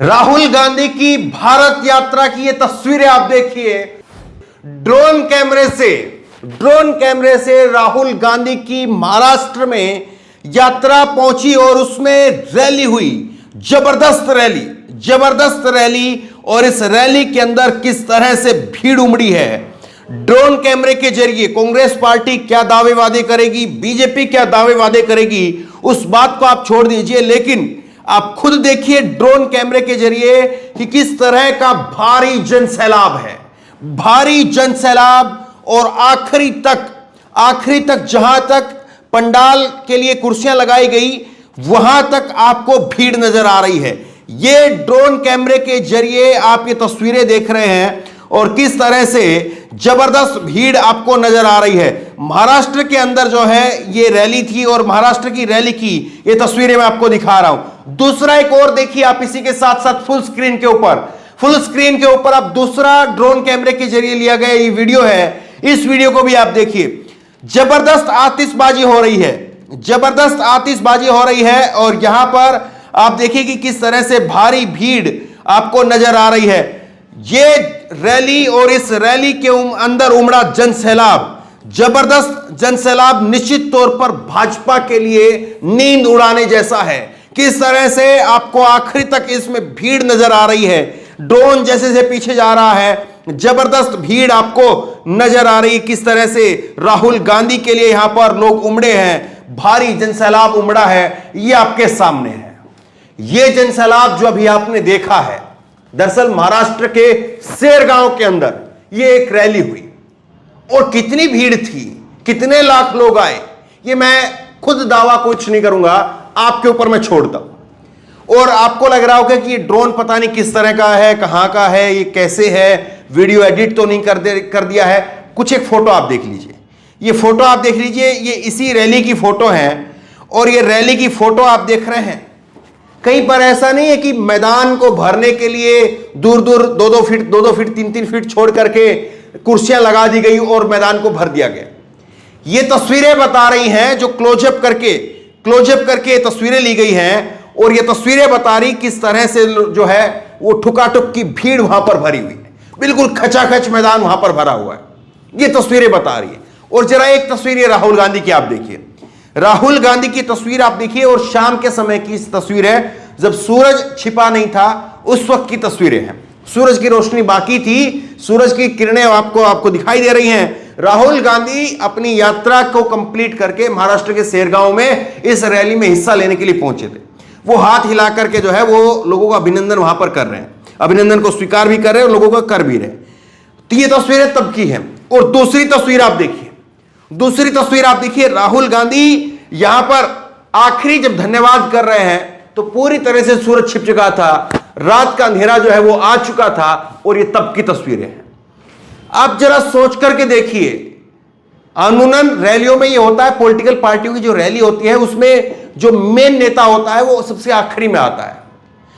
राहुल गांधी की भारत यात्रा की ये तस्वीरें आप देखिए। ड्रोन कैमरे से राहुल गांधी की महाराष्ट्र में यात्रा पहुंची और उसमें रैली हुई। जबरदस्त रैली और इस रैली के अंदर किस तरह से भीड़ उमड़ी है। ड्रोन कैमरे के जरिए कांग्रेस पार्टी क्या दावे वादे करेगी, बीजेपी क्या दावे वादे करेगी, उस बात को आप छोड़ दीजिए, लेकिन आप खुद देखिए ड्रोन कैमरे के जरिए कि किस तरह का भारी जनसैलाब है। भारी जनसैलाब और आखिरी तक जहां तक पंडाल के लिए कुर्सियां लगाई गई वहां तक आपको भीड़ नजर आ रही है। ये ड्रोन कैमरे के जरिए आप ये तस्वीरें देख रहे हैं और किस तरह से जबरदस्त भीड़ आपको नजर आ रही है। महाराष्ट्र के अंदर जो है ये रैली थी और महाराष्ट्र की रैली की ये तस्वीरें मैं आपको दिखा रहा हूं। दूसरा एक और देखिए आप इसी के साथ साथ फुल स्क्रीन के ऊपर आप दूसरा ड्रोन कैमरे के जरिए लिया गया ये वीडियो है। इस वीडियो को भी आप देखिए। जबरदस्त आतिशबाजी हो रही है और यहां पर आप देखिए कि किस तरह से भारी भीड़ आपको नजर आ रही है। ये रैली और इस रैली के अंदर उमड़ा जनसैलाब, जबरदस्त जनसैलाब निश्चित तौर पर भाजपा के लिए नींद उड़ाने जैसा है। किस तरह से आपको आखिरी तक इसमें भीड़ नजर आ रही है। ड्रोन जैसे से पीछे जा रहा है, जबरदस्त भीड़ आपको नजर आ रही है। किस तरह से राहुल गांधी के लिए यहां पर लोग उमड़े हैं, भारी जनसैलाब उमड़ा है, यह आपके सामने है। यह जनसैलाब जो अभी आपने देखा है, दरअसल महाराष्ट्र के सेरगांव के अंदर यह एक रैली हुई और कितनी भीड़ थी, कितने लाख लोग आए, ये मैं खुद दावा कुछ नहीं करूंगा, आपके ऊपर मैं छोड़ता हूं। और आपको लग रहा होगा कि ये ड्रोन पता नहीं किस तरह का है, कहां का है, ये कैसे है, वीडियो एडिट तो नहीं कर दिया है। कुछ एक फोटो आप देख लीजिए, ये फोटो आप देख लीजिए, ये इसी रैली की फोटो है और ये रैली की फोटो आप देख रहे हैं। कहीं पर ऐसा नहीं है कि मैदान को भरने के लिए दूर 2-2 फीट 3-3 फीट छोड़ करके कुर्सियां लगा दी गई और मैदान को भर दिया गया। ये तस्वीरें बता रही हैं जो क्लोजअप करके तस्वीरें ली गई हैं और ये तस्वीरें बता रही किस तरह से जो है वो ठुकाठुक की भीड़ वहां पर भरी हुई है। बिल्कुल खचाखच मैदान वहां पर भरा हुआ है, ये तस्वीरें बता रही है। और जरा एक तस्वीर ये राहुल गांधी की आप देखिए, राहुल गांधी की तस्वीर आप देखिए और शाम के समय की तस्वीर है, जब सूरज छिपा नहीं था उस वक्त की तस्वीरें हैं। सूरज की रोशनी बाकी थी, सूरज की किरणें आपको दिखाई दे रही हैं। राहुल गांधी अपनी यात्रा को कंप्लीट करके महाराष्ट्र के सेरगांव में इस रैली में हिस्सा लेने के लिए पहुंचे थे। वो हाथ हिला करके जो है वो लोगों का अभिनंदन वहां पर कर रहे हैं, अभिनंदन को स्वीकार भी कर रहे हैं और लोगों का कर भी रहे। तो ये तस्वीरें तब की हैं। और दूसरी तस्वीर आप देखिए, राहुल गांधी यहां पर आखिरी जब धन्यवाद कर रहे हैं तो पूरी तरह से सूरज छिप चुका था, रात का अंधेरा जो है वो आ चुका था और ये तब की तस्वीरें हैं। आप जरा सोच करके देखिए, अमूमन रैलियों में ये होता है, पॉलिटिकल पार्टियों की जो रैली होती है उसमें जो मेन नेता होता है वो सबसे आखिरी में आता है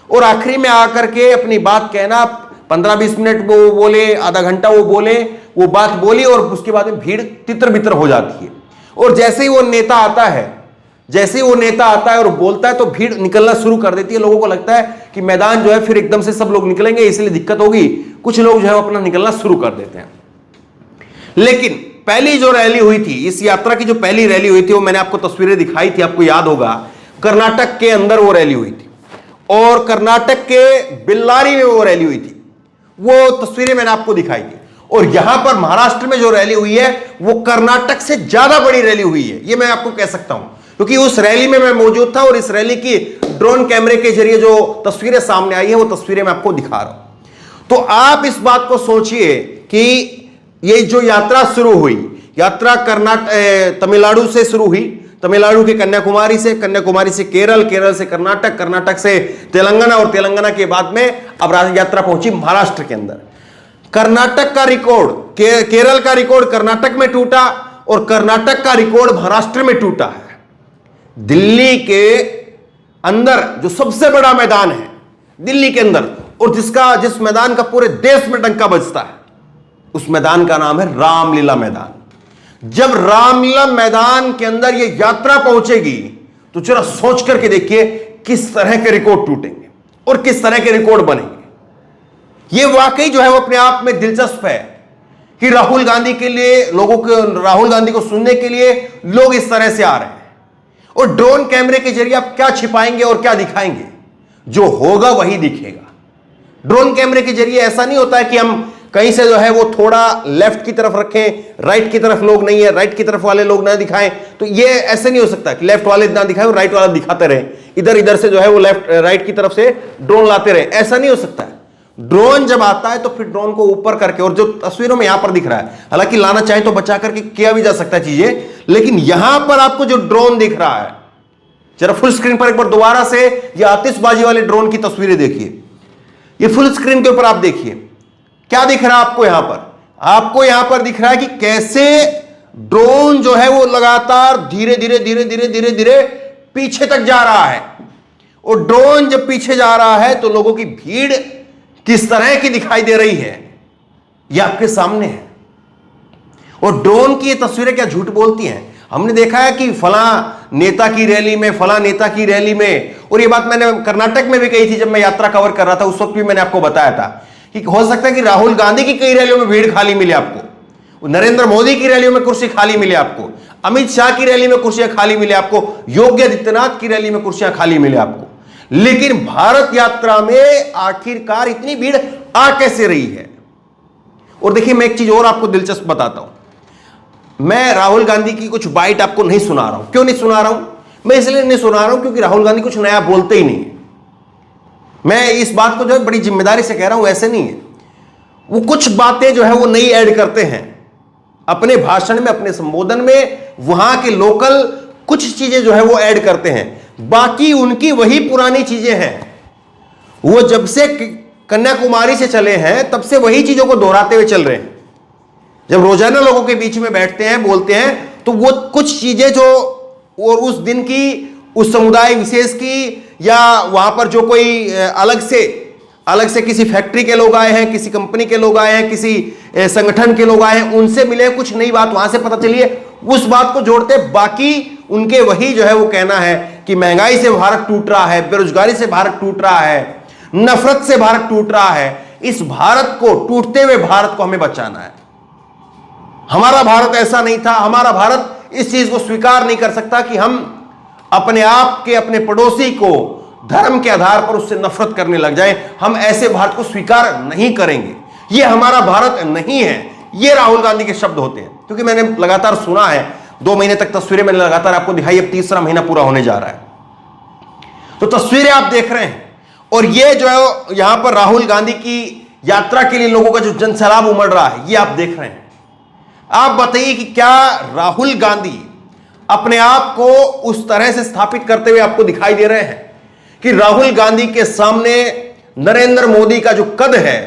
और आखिरी में आकर के अपनी बात कहना, 15-20 मिनट वो बोले, आधा घंटा वो बोले, वो बात बोली और उसके बाद में भीड़ तितर बितर हो जाती है। और जैसे ही वो नेता आता है और बोलता है तो भीड़ निकलना शुरू कर देती है। लोगों को लगता है कि मैदान जो है फिर एकदम से सब लोग निकलेंगे, इसलिए दिक्कत होगी, कुछ लोग जो है अपना निकलना शुरू कर देते हैं। लेकिन पहली जो रैली हुई थी, इस यात्रा की जो पहली रैली हुई थी, वो मैंने आपको तस्वीरें दिखाई थी, आपको याद होगा, कर्नाटक के अंदर वो रैली हुई थी और कर्नाटक के बेल्लारी में वो रैली हुई थी। वो तस्वीरें मैंने आपको दिखाई थी। और यहां पर महाराष्ट्र में जो रैली हुई है वो कर्नाटक से ज्यादा बड़ी रैली हुई है, ये मैं आपको कह सकता हूं, क्योंकि उस रैली में मैं मौजूद था और इस रैली की ड्रोन कैमरे के जरिए जो तस्वीरें सामने आई है वो तस्वीरें मैं आपको दिखा रहा हूं। तो आप इस बात को सोचिए कि ये जो यात्रा शुरू हुई, यात्रा तमिलनाडु से शुरू हुई, तमिलनाडु के कन्याकुमारी से केरल से कर्नाटक से तेलंगाना और तेलंगाना के बाद में अब यात्रा पहुंची महाराष्ट्र के अंदर। कर्नाटक का रिकॉर्ड, केरल का रिकॉर्ड कर्नाटक में टूटा और कर्नाटक का रिकॉर्ड महाराष्ट्र में टूटा है। दिल्ली के अंदर जो सबसे बड़ा मैदान है दिल्ली के अंदर और जिस मैदान का पूरे देश में डंका बजता है, उस मैदान का नाम है रामलीला मैदान। जब रामलीला मैदान के अंदर ये यात्रा पहुंचेगी तो जरा सोच करके देखिए किस तरह के रिकॉर्ड टूटेंगे, और किस तरह के रिकॉर्ड बनेंगे। यह वाकई जो है वो अपने आप में दिलचस्प है कि राहुल गांधी के लिए राहुल गांधी को सुनने के लिए लोग इस तरह से आ रहे हैं। और ड्रोन कैमरे के जरिए आप क्या छिपाएंगे और क्या दिखाएंगे, जो होगा वही दिखेगा। ड्रोन कैमरे के जरिए ऐसा नहीं होता है कि हम कहीं से जो है वो थोड़ा लेफ्ट की तरफ रखें, राइट की तरफ लोग नहीं है, राइट की तरफ वाले लोग ना दिखाएं, तो ये ऐसे नहीं हो सकता कि लेफ्ट वाले ना दिखाएं और राइट वाला दिखाते रहे, इधर इधर से जो है वो लेफ्ट राइट की तरफ से ड्रोन लाते रहे, ऐसा नहीं हो सकता है। ड्रोन जब आता है तो फिर ड्रोन को ऊपर करके, और जो तस्वीरों में यहां पर दिख रहा है, हालांकि लाना चाहे तो बचा करके किया भी जा सकता है चीजें, लेकिन यहां पर आपको जो ड्रोन दिख रहा है, जरा फुल स्क्रीन पर एक बार दोबारा से ये आतिशबाजी वाले ड्रोन की तस्वीरें देखिए। ये फुल स्क्रीन के ऊपर आप देखिए क्या दिख रहा है आपको। आपको यहां पर दिख रहा है कि कैसे ड्रोन जो है वो लगातार धीरे धीरे धीरे धीरे धीरे धीरे पीछे तक जा रहा है। और ड्रोन जब पीछे जा रहा है तो लोगों की भीड़ किस तरह की दिखाई दे रही है, यह आपके सामने है। और ड्रोन की ये तस्वीरें क्या झूठ बोलती हैं। हमने देखा है कि फला नेता की रैली में, फला नेता की रैली में, और ये बात मैंने कर्नाटक में भी कही थी जब मैं यात्रा कवर कर रहा था, उस वक्त भी मैंने आपको बताया था कि हो सकता है कि राहुल गांधी की कई रैलियों में भीड़ खाली मिले आपको, नरेंद्र मोदी की रैलियों में कुर्सी खाली मिले आपको, अमित शाह की रैली में कुर्सियां खाली मिले आपको, योगी आदित्यनाथ की रैली में कुर्सियां खाली मिले आपको, लेकिन भारत यात्रा में आखिरकार इतनी भीड़ आ कैसे रही है। और देखिए मैं एक चीज और आपको दिलचस्प बताता हूं, मैं राहुल गांधी की कुछ बाइट आपको नहीं सुना रहा हूं। क्यों नहीं सुना रहा हूं? मैं इसलिए नहीं सुना रहा हूं क्योंकि राहुल गांधी कुछ नया बोलते ही नहीं है। मैं इस बात को जो है बड़ी जिम्मेदारी से कह रहा हूं, ऐसे नहीं है। वो कुछ बातें जो है वो नई ऐड करते हैं अपने भाषण में, अपने संबोधन में, वहां के लोकल कुछ चीजें जो है वो ऐड करते हैं, बाकी उनकी वही पुरानी चीजें हैं। वो जब से कन्याकुमारी से चले हैं तब से वही चीजों को दोहराते हुए चल रहे हैं। जब रोजाना लोगों के बीच में बैठते हैं, बोलते हैं, तो वो कुछ चीजें जो और उस दिन की, उस समुदाय विशेष की, या वहां पर जो कोई अलग से किसी फैक्ट्री के लोग आए हैं, किसी कंपनी के लोग आए हैं, किसी संगठन के लोग आए हैं, उनसे मिले, कुछ नई बात वहां से पता चली है, उस बात को जोड़ते। बाकी उनके वही जो है वो कहना है कि महंगाई से भारत टूट रहा है, बेरोजगारी से भारत टूट रहा है, नफरत से भारत टूट रहा है। इस भारत को, टूटते हुए भारत को हमें बचाना है। हमारा भारत ऐसा नहीं था। हमारा भारत इस चीज को स्वीकार नहीं कर सकता कि हम अपने आप के, अपने पड़ोसी को धर्म के आधार पर उससे नफरत करने लग जाएं। हम ऐसे भारत को स्वीकार नहीं करेंगे। यह हमारा भारत नहीं है। ये राहुल गांधी के शब्द होते हैं, क्योंकि मैंने लगातार सुना है, 2 महीने तक तस्वीरें मैंने लगातार आपको दिखाई, अब तीसरा महीना पूरा होने जा रहा है, तो तस्वीरें आप देख रहे हैं। और ये जो है यहां पर राहुल गांधी की यात्रा के लिए लोगों का जो जनसैलाब उमड़ रहा है, ये आप देख रहे हैं। आप बताइए कि क्या राहुल गांधी अपने आप को उस तरह से स्थापित करते हुए आपको दिखाई दे रहे हैं कि राहुल गांधी के सामने नरेंद्र मोदी का जो कद है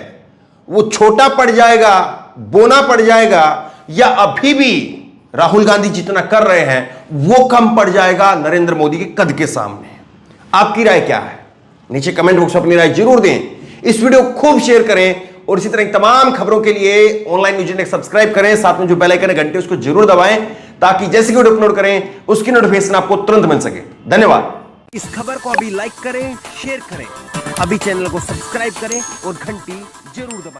वो छोटा पड़ जाएगा, बोना पड़ जाएगा, या अभी भी राहुल गांधी जितना कर रहे हैं वो कम पड़ जाएगा नरेंद्र मोदी के कद के सामने? आपकी राय क्या है? नीचे कमेंट बॉक्स में अपनी राय जरूर दें। इस वीडियो को खूब शेयर करें और इसी तरह की तमाम खबरों के लिए ऑनलाइन न्यूज इंडेक्स सब्सक्राइब करें। साथ में जो बेल आइकन है घंटे, उसको जरूर दबाएं ताकि जैसे वीडियो अपलोड करें उसकी नोटिफिकेशन आपको तुरंत मिल सके। धन्यवाद। इस खबर को अभी लाइक करें, शेयर करें, अभी चैनल को सब्सक्राइब करें और घंटी जरूर दबाएं।